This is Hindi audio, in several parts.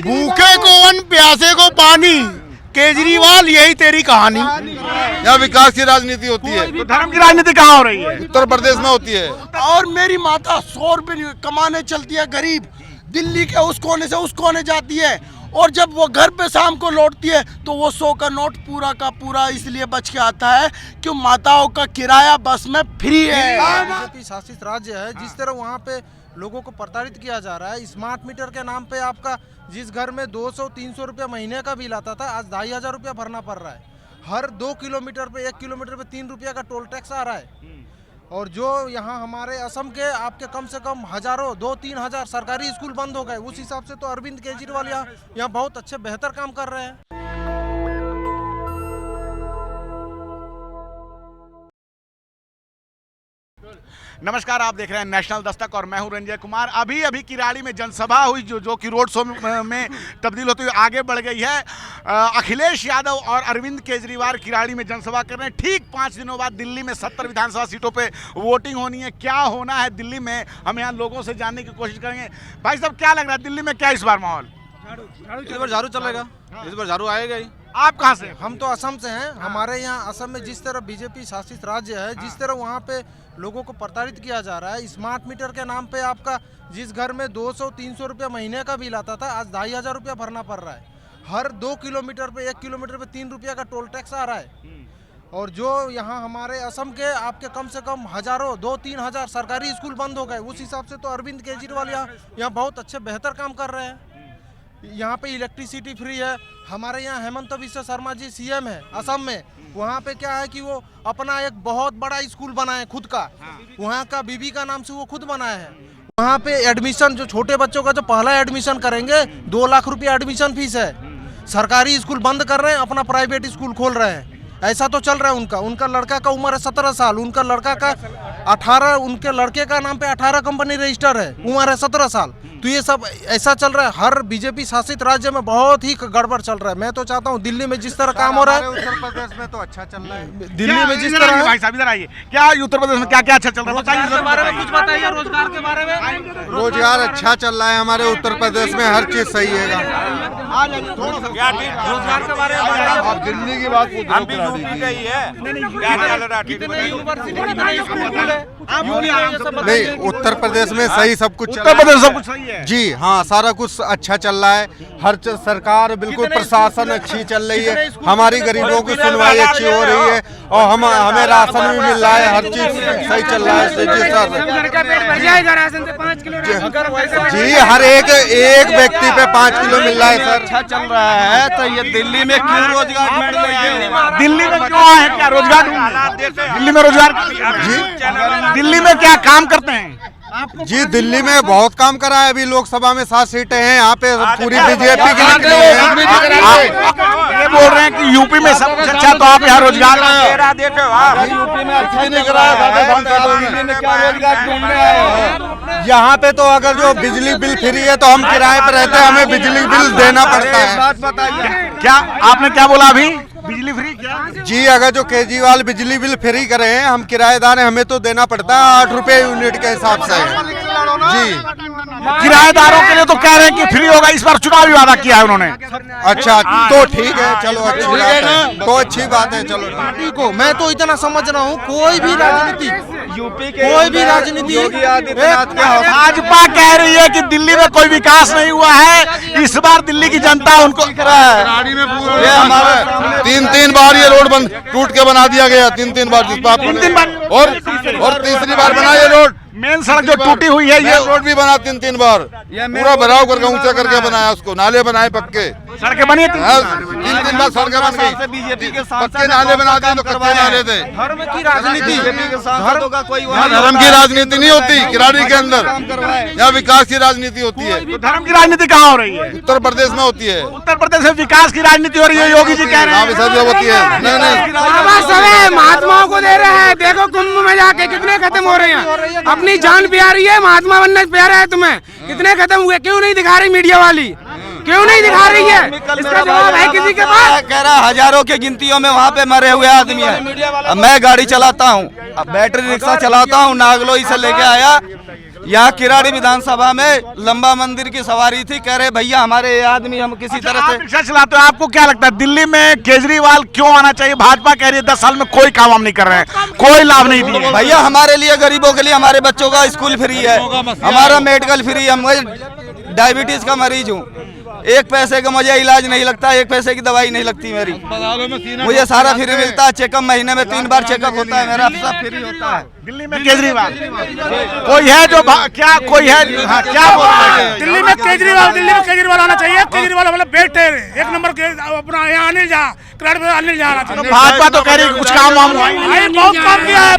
भूखे को अन्न, प्यासे को पानी, केजरीवाल यही तेरी कहानी। यहाँ विकास की राजनीति होती है। तो धर्म की राजनीति कहाँ हो रही है? उत्तर प्रदेश में होती है। और मेरी माता 100 रुपए कमाने चलती है, गरीब दिल्ली के उस कोने से उस कोने जाती है, और जब वो घर पे शाम को लौटती है तो वो 100 का नोट पूरा का पूरा इसलिए बच के आता है कि माताओं का किराया बस में फ्री है। बीजेपी शासित राज्य है, जिस तरह वहाँ पे लोगों को प्रताड़ित किया जा रहा है। स्मार्ट मीटर के नाम पे आपका जिस घर में 200-300 रुपया महीने का बिल आता था, आज 2500 रुपया भरना पड़ रहा है। हर 2 किलोमीटर पे 1 किलोमीटर पे 3 रुपया का टोल टैक्स आ रहा है। और जो यहाँ हमारे असम के आपके कम से कम हजारों 2-3 हजार सरकारी स्कूल बंद हो गए। उस हिसाब से तो अरविंद केजरीवाल यहाँ बहुत अच्छे बेहतर काम कर रहे हैं। नमस्कार, आप देख रहे हैं नेशनल दस्तक और मैं हूं रंजय कुमार। अभी किराड़ी में जनसभा हुई जो कि रोड शो में तब्दील होती हुई आगे बढ़ गई है। अखिलेश यादव और अरविंद केजरीवाल किराड़ी में जनसभा कर रहे हैं। ठीक 5 दिनों बाद दिल्ली में 70 विधानसभा सीटों पे वोटिंग होनी है। क्या होना है दिल्ली में, हम यहाँ लोगों से जानने की कोशिश करेंगे। भाई साहब, क्या लग रहा है दिल्ली में, क्या इस बार माहौल? इस बार झाड़ू चलेगा, इस बार झाड़ू आएगा ही। आप कहाँ से? हम तो असम से हैं। हमारे यहाँ असम में जिस तरह बीजेपी शासित राज्य है, जिस तरह वहाँ पे लोगों को प्रताड़ित किया जा रहा है। स्मार्ट मीटर के नाम पे आपका जिस घर में 200-300 रुपया महीने का बिल आता था, आज 2500 रुपया भरना पड़ रहा है। हर 2 किलोमीटर पे 1 किलोमीटर पे 3 रुपया का टोल टैक्स आ रहा है। और जो यहाँ हमारे असम के आपके कम से कम हजारों 2-3 हजार सरकारी स्कूल बंद हो गए। उस हिसाब से तो अरविंद केजरीवाल यहाँ बहुत अच्छे बेहतर काम कर रहे हैं। यहाँ पे इलेक्ट्रिसिटी फ्री है। हमारे यहाँ हेमंत बिस्वा शर्मा जी सीएम है असम में। वहाँ पे क्या है कि वो अपना एक बहुत बड़ा स्कूल बनाए खुद का। वहाँ का बीबी का नाम से वो खुद बनाए हैं। वहाँ पे एडमिशन, जो छोटे बच्चों का जो पहला एडमिशन करेंगे, 2 लाख रुपया एडमिशन फीस है। सरकारी स्कूल बंद कर रहे हैं, अपना प्राइवेट स्कूल खोल रहे हैं। ऐसा तो चल रहा है। उनका लड़का का उम्र है 17 साल, उनका लड़का का 18, उनके लड़के का नाम पे 18 कंपनी रजिस्टर है, उम्र है 17 साल। तो ये सब ऐसा चल रहा है। हर बीजेपी शासित राज्य में बहुत ही गड़बड़ चल रहा है। मैं तो चाहता हूँ दिल्ली में जिस तरह काम हो रहा है, उत्तर प्रदेश में तो अच्छा चल रहा है। दिल्ली में जिस तरह भाई साहब इधर आइए, क्या उत्तर प्रदेश में क्या क्या अच्छा चल रहा है बताइए। के बारे में कुछ बताइए, रोजगार के बारे में। रोजगार अच्छा चल रहा है हमारे उत्तर प्रदेश में, हर चीज सही है। रोजगार के बारे में आप दिल्ली की बात हम भी यूपी का ही है। क्या चल रहा है? नहीं, उत्तर प्रदेश में सही सब कुछ चल उत्तर रहा प्रदेश सब कुछ सही है जी हाँ, सारा कुछ अच्छा चल रहा है। हर सरकार बिल्कुल, प्रशासन अच्छी चल रही है। हमारी गरीबों की सुनवाई अच्छी हो रही है और हमें राशन भी मिल रहा है। हर चीज सही चल रहा है जी। हर एक व्यक्ति पे 5 किलो मिल रहा है सर। अच्छा चल रहा है तो ये दिल्ली में क्यों रोजगार ढूंढ रहे हैं? दिल्ली में क्यों आए हैं? क्या रोजगार दिल्ली में रोजगार जी? दिल्ली में क्या काम करते हैं जी? दिल्ली में बहुत काम करा है। अभी लोकसभा में 7 सीटें हैं, यहाँ पे पूरी बीजेपी की निकली है। ये बोल रहे हैं कि यूपी में सब कुछ अच्छा, तो आप यहाँ रोजगार यूपी में अच्छा नहीं कर रहा है, दिल्ली में क्या रोजगार ढूंढ रहे हैं? यहाँ पे तो अगर जो बिजली बिल फ्री है तो हम किराए पर रहते हैं, हमें बिजली बिल देना पड़ता है। बात बताइए, क्या आपने क्या बोला अभी? बिजली फ्री क्या जी? अगर जो केजरीवाल बिजली बिल फ्री करे हैं, हम किराएदार हैं, हमें तो देना पड़ता है 8 रुपए यूनिट के हिसाब से जी। किराएदारों के लिए तो कह रहे हैं कि फ्री होगा। इस बार चुनावी वादा किया है उन्होंने। अच्छा, तो ठीक है, चलो अच्छी बात है, तो अच्छी बात है। चलो पार्टी को मैं तो इतना समझ रहा हूँ, कोई भी राजनीति, यूपी के कोई भी राजनीति, योगी आदित्यनाथ के भाजपा कह रही है कि दिल्ली में कोई विकास नहीं हुआ है। इस बार दिल्ली की जनता उनको ये हमारे 3 बार ये रोड बंद टूट के बना दिया गया। 3 बार और तीसरी बार बना ये रोड। मेन सड़क जो टूटी हुई है, ये रोड भी बना 3 बार, पूरा भराव करके ऊंचा करके बनाया उसको। नाले बनाए पक्के, सड़कें बनी है। 3 बार सड़कें बन गई। बीजेपी के पक्के नाले बना दिए तो कच्चे नाले थे। धर्म की राजनीति, सांसदों का कोई यहाँ धर्म की राजनीति नहीं होती किराड़ी के अंदर, यहाँ विकास की राजनीति होती है। तो धर्म की राजनीति कहाँ हो रही है? उत्तर प्रदेश में होती है। उत्तर प्रदेश में विकास की राजनीति हो रही है, योगी जी कह रहे हैं। सब होती है। नहीं, महात्माओं को दे रहे हैं। देखो कुंभ में जाके कितने खत्म हो रहे हैं। अपनी जान प्यारी है, महात्मा बनना प्यारा है तुम्हें, कितने खत्म हुए? क्यों नहीं दिखा रही मीडिया वाली? क्यों नहीं दिखा रही है? इसका जवाब है किसी के पास? कह रहा हजारों के गिनतियों में वहाँ पे मरे हुए आदमी है। मैं गाड़ी चलाता हूँ, बैटरी रिक्शा चलाता हूँ, नागलोई से लेके आया यहाँ किराड़ी विधानसभा में लंबा मंदिर की सवारी थी, कह रहे भैया हमारे ये आदमी हम किसी तरह आप से। रिक्शा चलाते हो, आपको क्या लगता है दिल्ली में केजरीवाल क्यों आना चाहिए? भाजपा कह रही है 10 साल में कोई काम हम नहीं कर रहे हैं, कोई लाभ नहीं दिए। भैया हमारे लिए, गरीबों के लिए, हमारे बच्चों का स्कूल फ्री है, हमारा मेडिकल फ्री है। मैं डायबिटीज का मरीज हूँ, 1 पैसे का मुझे इलाज नहीं लगता, 1 पैसे की दवाई नहीं लगती मेरी, मुझे सारा फ्री मिलता है। चेकअप महीने में 3 बार चेकअप होता है मेरा, सब फ्री होता है। दिल्ली में केजरीवाल कोई है जो क्या कोई है? हाँ, क्या बोल रहे हैं? दिल्ली में केजरीवाल आना चाहिए। केजरीवाल हमारे बेस्ट है, 1 नंबर के अपना यहाँ अनिल झा आना चाहिए। भाजपा तो कह रही है कुछ काम वाम हुआ ही नहीं। भाई बहुत काम किया है,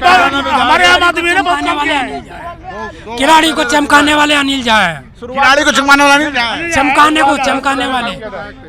हमारे आम आदमी ने बहुत काम किया है। खिलाड़ी को चमकाने वाले अनिल झा है, खिलाड़ी को चमकाने वाला नहीं है। चमकाने वाले,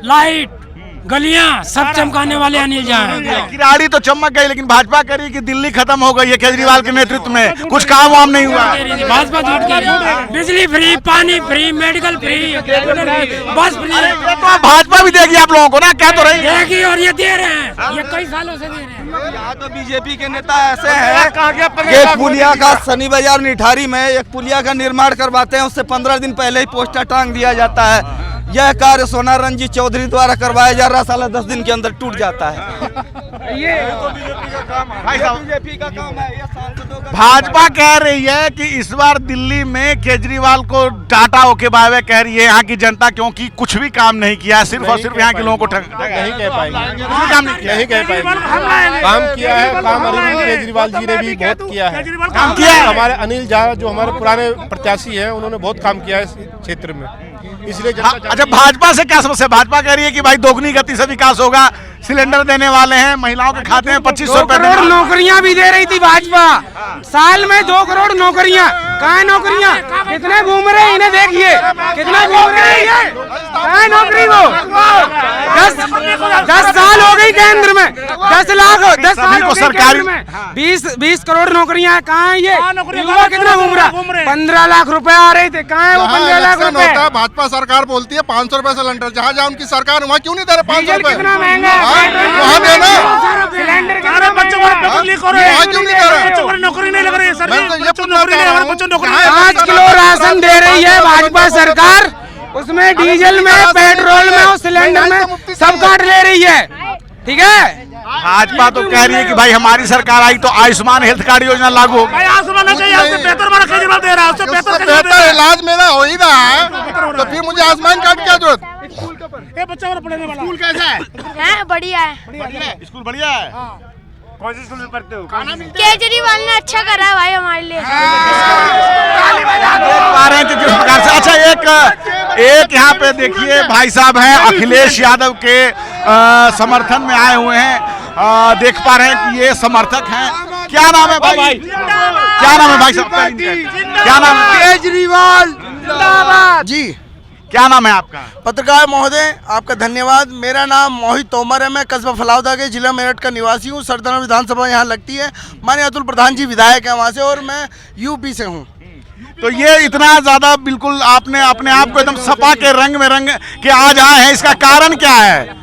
लाइट गलियां सब चमकाने वाले अनिल झा है। खिलाड़ी तो चमक गई, लेकिन भाजपा कह रही है कि दिल्ली खत्म हो गई है केजरीवाल के नेतृत्व में, कुछ काम वाम नहीं हुआ। भाजपा झूठ कह रही है, बिजली फ्री, पानी फ्री, मेडिकल फ्री, बस फ्री। ये तो भाजपा भी देगी आप लोगों को ना, क्या तो रही है। देगी और ये दे रहे हैं, ये कई सालों से दे रहे हैं। यहाँ तो बीजेपी के नेता ऐसे हैं कि एक पुलिया का शनि बाजार निठारी में एक पुलिया का निर्माण करवाते हैं, उससे 15 दिन पहले ही पोस्टर टांग दिया जाता है। यह कार्य सोना रणजीत चौधरी द्वारा करवाया जा रहा, साला 10 दिन के अंदर टूट जाता है। ये भाई साहब, बीजेपी का काम है, ये सांसदों का। भाजपा कह रही है कि इस बार दिल्ली में केजरीवाल को टाटा होके बाय बाय कह रही है यहाँ की जनता, क्योंकि कुछ भी काम नहीं किया, सिर्फ और सिर्फ यहाँ के लोगों को नहीं कह पाएंगे, काम नहीं किया। नहीं कह पाएंगे। काम किया है, काम अरविंद केजरीवाल जी ने भी बहुत किया है। काम किया है। हमारे अनिल झा जो हमारे पुराने प्रत्याशी हैं, उन्होंने बहुत काम किया है इस क्षेत्र में, इसलिए जनता अच्छा, भाजपा से क्या समस्या? भाजपा कह रही है कि भाई दोगुनी गति से विकास होगा, सिलेंडर देने वाले हैं, महिलाओं के खाते में 2500 रुपए करोड़ नौकरियां भी दे रही थी भाजपा, साल में 2 करोड़ नौकरियां। कहाँ है नौकरियां? कितने घूम रहे हैं, इन्हें देखिए कितना घूम रहे हैं ये। कहाँ है नौकरी? वो 10 साल हो गई केंद्र में, 10 साल हो गई केंद्र में, 20 करोड़ नौकरियां। कहाँ है ये युवा? कितना घूम रहा? 15 लाख रुपए आ रहे थे, कहाँ है वो 15 लाख रुपए? भाजपा सरकार बोलती है 500 रुपए सिलेंडर, जहाँ जहाँ उनकी सरकार वहाँ क्यों नहीं दे रहे 500 रुपए? कितना महंगा वहाँ देना। सिलेंडर हमारे बच्चों को पेपर लीक हो रहे हैं, बच्चों को नौकरी नहीं लग रही है सर। मैं तो ये बच्चों को नौकरी नहीं, हमारे बच्चों को नौकरी नहीं। 5 किलो राशन दे रही है भाजपा सरकार, उसमें डीजल में, पेट्रोल में और सिलेंडर में सब काट ले रही है। ठीक है, भाजपा तो कह रही है कि भाई हमारी सरकार आई तो आयुष्मान हेल्थ कार्ड योजना लागू होगी। भाई आज सुना चाहिए, उससे बेहतर हमारा केजरीवाल दे रहा है, उससे बेहतर केजरीवाल दे रहा है। इलाज मेरा हो ही रहा है, तो फिर मुझे आयुष्मान कार्ड क्या जरूरत? ये बच्चा वाला पढ़ने वाला स्कूल कैसा है? है बढ़िया है। स्कूल बढ़िया है। कौन से स्कूल में पढ़ते हो? केजरीवाल ने अच्छा करा है भाई हमारे लिए। देख पा रहे हैं कि किस प्रकार से। अच्छा, एक यहाँ पे देखिए भाई साहब हैं, अखिलेश यादव के समर्थन में आए हुए हैं। देख पा रहे हैं कि ये समर्थक हैं। क्या नाम है भाई? क्या नाम है भाई साहब? क्या नाम है? केजरीवाल जी। क्या नाम है आपका? पत्रकार महोदय आपका धन्यवाद। मेरा नाम मोहित तोमर है, मैं कस्बा फलावदा के जिला मेरठ का निवासी हूँ। सरदाना विधानसभा यहाँ लगती है, माननीय अतुल प्रधान जी विधायक हैं वहाँ से, और मैं यूपी से हूँ। तो ये इतना ज्यादा बिल्कुल आपने अपने आप को एकदम सपा के रंग में रंग के आज आए हैं, इसका कारण क्या है?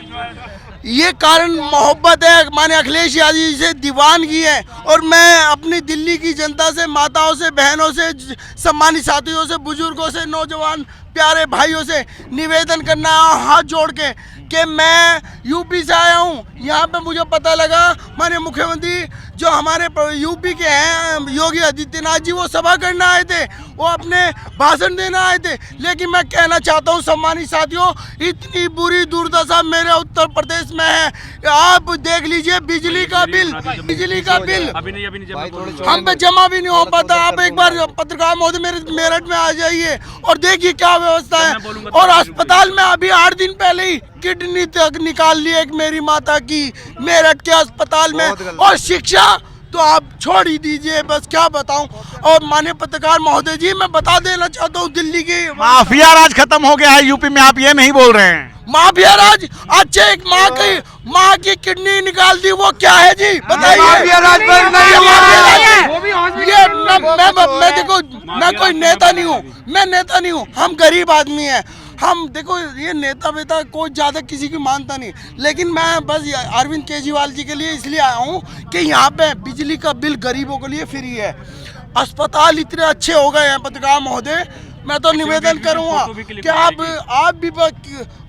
ये कारण मोहब्बत है, माने अखिलेश यादव जी से दीवानगी है। और मैं अपनी दिल्ली की जनता से, माताओं से, बहनों से, सम्मानित साथियों से, बुजुर्गों से, नौजवान प्यारे भाइयों से निवेदन करना है हाथ जोड़ के कि मैं यूपी से आया हूँ। यहाँ पे मुझे पता लगा माननीय मुख्यमंत्री जो हमारे यूपी के हैं योगी आदित्यनाथ जी, वो सभा करने आए थे, वो अपने भाषण देने आए थे। लेकिन मैं कहना चाहता हूँ सम्मानित साथियों, इतनी बुरी दुर्दशा मेरे उत्तर प्रदेश में है। आप देख लीजिए बिजली का बिल हम पे जमा भी नहीं हो पाता। आप एक बार पत्रकार महोदय मेरे मेरठ में आ जाइए और देखिए क्या व्यवस्था है। और अस्पताल में अभी 8 दिन पहले ही किडनी तक निकाल ली एक मेरी माता की मेरठ के अस्पताल में। और शिक्षा तो आप छोड़ ही दीजिए, बस क्या बताऊं। और माननीय पत्रकार महोदय जी, मैं बता देना चाहता हूं, दिल्ली की माफिया राज खत्म हो गया है यूपी में, आप ये नहीं बोल रहे हैं? माफिया राज, अच्छे एक माँ की किडनी निकाल दी, वो क्या है जी बताइए? माफिया राज ये मैं देखो, मैं कोई नेता नहीं हूँ, मैं नेता नहीं हूँ, हम गरीब आदमी हैं। हम देखो ये नेता वेता कोई ज़्यादा किसी की मानता नहीं, लेकिन मैं बस अरविंद केजरीवाल जी के लिए इसलिए आया हूँ कि यहाँ पे बिजली का बिल गरीबों के लिए फ्री है। अस्पताल इतने अच्छे हो गए हैं पत्रकार महोदय, मैं तो निवेदन करूंगा कि आप भी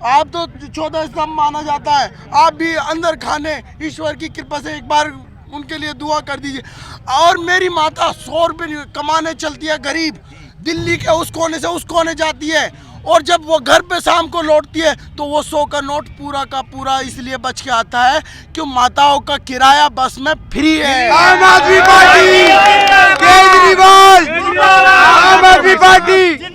आप तो 14 स्तंभ माना जाता है, आप भी अंदर खाने ईश्वर की कृपा से एक बार उनके लिए दुआ कर दीजिए। और मेरी माता 100 रुपये कमाने चलती है गरीब, दिल्ली के उस कोने से उस कोने जाती है, और जब वो घर पे शाम को लौटती है तो वो 100 का नोट पूरा का पूरा इसलिए बच के आता है कि माताओं का किराया बस में फ्री है। आम आदमी पार्टी, केजरीवाल, आम आदमी पार्टी।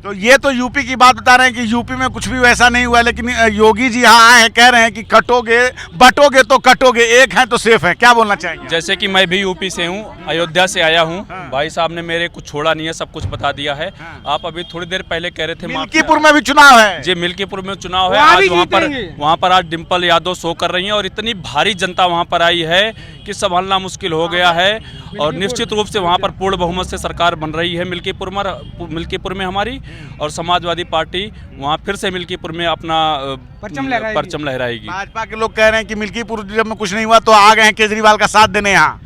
तो ये तो यूपी की बात बता रहे हैं कि यूपी में कुछ भी वैसा नहीं हुआ, लेकिन योगी जी यहाँ आए हैं, कह रहे हैं कि कटोगे बटोगे तो कटोगे, एक हैं तो सेफ है। क्या बोलना चाहेंगे? जैसे कि मैं भी यूपी से हूँ, अयोध्या से आया हूँ। भाई साहब ने मेरे कुछ छोड़ा नहीं है, सब कुछ बता दिया है। आप अभी थोड़ी देर पहले कह रहे थे मिल्कीपुर में भी चुनाव है जी, मिल्कीपुर में चुनाव है आज। वहाँ पर आज डिम्पल यादव शो कर रही हैं और इतनी भारी जनता वहाँ पर आई है कि संभालना मुश्किल हो गया है। और निश्चित रूप से वहाँ पर पूर्ण बहुमत से सरकार बन रही है मिल्कीपुर में हमारी, और समाजवादी पार्टी वहाँ फिर से मिल्कीपुर में अपना परचम लहराएगी। भाजपा के लोग कह रहे हैं कि मिल्कीपुर जब में कुछ नहीं हुआ तो आ गए हैं केजरीवाल का साथ देने यहाँ।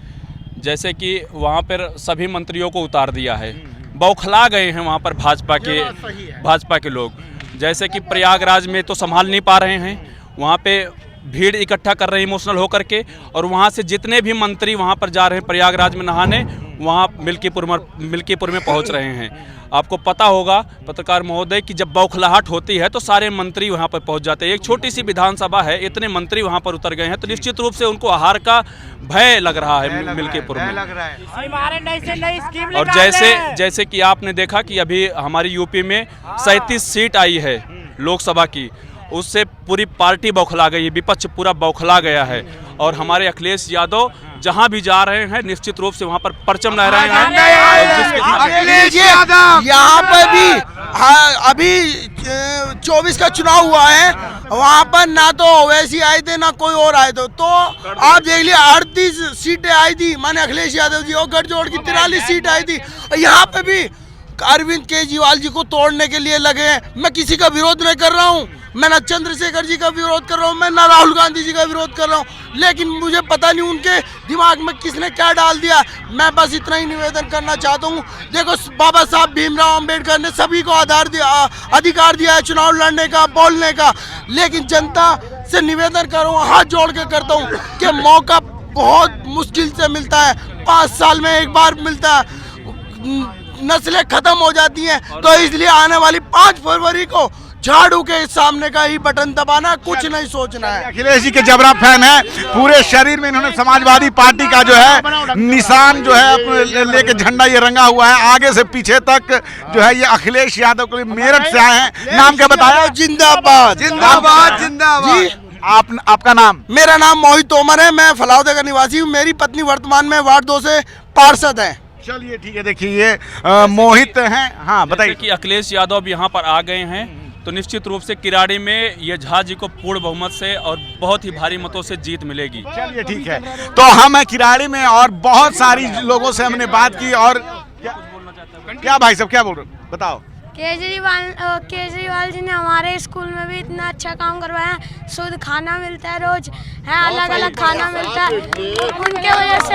जैसे कि वहाँ पर सभी मंत्रियों को उतार दिया है, बौखला गए हैं वहाँ पर भाजपा के लोग। जैसे कि प्रयागराज में तो संभाल नहीं पा रहे हैं, वहाँ पे भीड़ इकट्ठा कर रहे हैं इमोशनल होकर के, और वहाँ से जितने भी मंत्री वहाँ पर जा रहे हैं प्रयागराज में नहाने, वहाँ मिल्कीपुर में पहुँच रहे हैं। आपको पता होगा पत्रकार महोदय कि जब बौखलाहट होती है तो सारे मंत्री वहाँ पर पहुँच जाते हैं। एक छोटी सी विधानसभा है, इतने मंत्री वहाँ पर उतर गए हैं, तो निश्चित रूप से उनको आहार का भय लग रहा है मिल्कीपुर में। और जैसे कि आपने देखा कि अभी हमारी यूपी में 37 सीट आई है लोकसभा की, उससे पूरी पार्टी बौखला गई है, विपक्ष पूरा बौखला गया है। और हमारे अखिलेश यादव जहां भी जा रहे हैं निश्चित रूप से वहां पर परचम लहराए हैं। यहाँ पर भी अभी 24 का चुनाव हुआ है, वहाँ पर ना तो ओवैसी आए थे ना कोई और आए थे, तो आप देख लिया 38 सीटें आई थी, माने अखिलेश यादव जी, और गठजोड़ की 43 सीट आई थी। यहाँ पे भी अरविंद केजरीवाल जी को तोड़ने के लिए लगे हैं। मैं किसी का विरोध नहीं कर रहा हूँ, मैं ना चंद्रशेखर जी का विरोध कर रहा हूँ, मैं ना राहुल गांधी जी का विरोध कर रहा हूँ, लेकिन मुझे पता नहीं उनके दिमाग में किसने क्या डाल दिया। मैं बस इतना ही निवेदन करना चाहता हूँ, देखो बाबा साहब भीमराव अंबेडकर ने सभी को अधिकार दिया है चुनाव लड़ने का, बोलने का, लेकिन जनता से निवेदन करूँगा, हाथ जोड़ के करता हूँ कि मौका बहुत मुश्किल से मिलता है, 5 साल में एक बार मिलता है, नस्लें खत्म हो जाती हैं, तो इसलिए आने वाली 5 फरवरी को झाड़ू के सामने का ही बटन दबाना, कुछ नहीं सोचना है। अखिलेश जी के जबरा फैन है, पूरे शरीर में इन्होंने समाजवादी पार्टी का जो है निशान जो है लेके झंडा ये रंगा हुआ है, आगे से पीछे तक जो है ये अखिलेश यादव के मेरठ से आए हैं। नाम क्या बताया? जिंदाबाद जिंदाबाद जिंदाबाद। आपका नाम? मेरा नाम मोहित तोमर है, मैं फलावदे का निवासी हूँ, मेरी पत्नी वर्तमान में वार्ड 2 से पार्षद है। चलिए ठीक है, देखिए ये मोहित हैं। हाँ बताइए कि अखिलेश यादव यहाँ पर आ गए हैं, तो निश्चित रूप से किराड़ी में ये झा जी को पूर्ण बहुमत से और बहुत ही भारी मतों से जीत मिलेगी। चलिए ठीक है, तो हम हैं किराड़ी में और बहुत सारी लोगों से हमने बात की। और क्या भाई साहब क्या बोल रहे हो, बताओ? केजरीवाल जी ने हमारे स्कूल में भी इतना अच्छा काम करवाया, शुद्ध खाना मिलता है, रोज है अलग अलग खाना मिलता है, उनके वजह से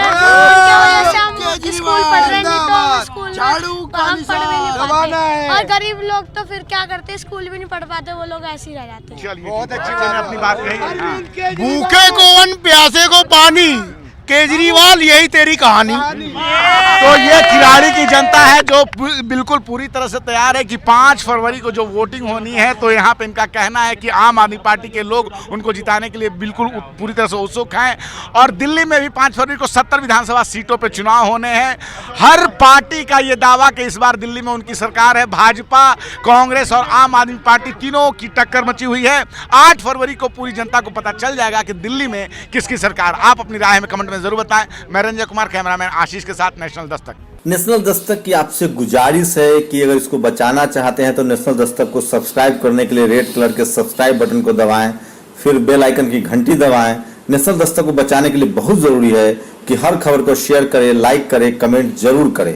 हम स्कूल पढ़ रहे, नहीं तो स्कूल में हम पढ़ भी नहीं पाते, और गरीब लोग तो फिर क्या करते, स्कूल भी नहीं पढ़ पाते, वो लोग ऐसे ही रह जाते हैं। चलिए बहुत अच्छी बात अपनी बात कही। भूखे को अन्न, प्यासे को पानी, केजरीवाल यही तेरी कहानी। तो ये खिलाड़ी की जनता है जो बिल्कुल पूरी तरह से तैयार है कि 5 फरवरी को जो वोटिंग होनी है, तो यहाँ पे इनका कहना है कि आम आदमी पार्टी के लोग उनको जिताने के लिए बिल्कुल पूरी तरह से उत्सुक हैं। और दिल्ली में भी 5 फरवरी को 70 विधानसभा सीटों पे चुनाव होने हैं। हर पार्टी का ये दावा कि इस बार दिल्ली में उनकी सरकार है, भाजपा, कांग्रेस और आम आदमी पार्टी तीनों की टक्कर मची हुई है। 8 फरवरी को पूरी जनता को पता चल जाएगा कि दिल्ली में किसकी सरकार। आप अपनी राय में कमेंट में जरूर बताएं। मैं रंजय कुमार, कैमरामैन आशीष के साथ, नेशनल दस्तक। नेशनल दस्तक की आपसे गुजारिश है कि अगर इसको बचाना चाहते हैं तो नेशनल दस्तक को सब्सक्राइब करने के लिए रेड कलर के सब्सक्राइब बटन को दबाएं, फिर बेल आइकन की घंटी दबाएं। नेशनल दस्तक को बचाने के लिए बहुत जरूरी है कि हर खबर को शेयर करें, लाइक करें, कमेंट जरूर करें।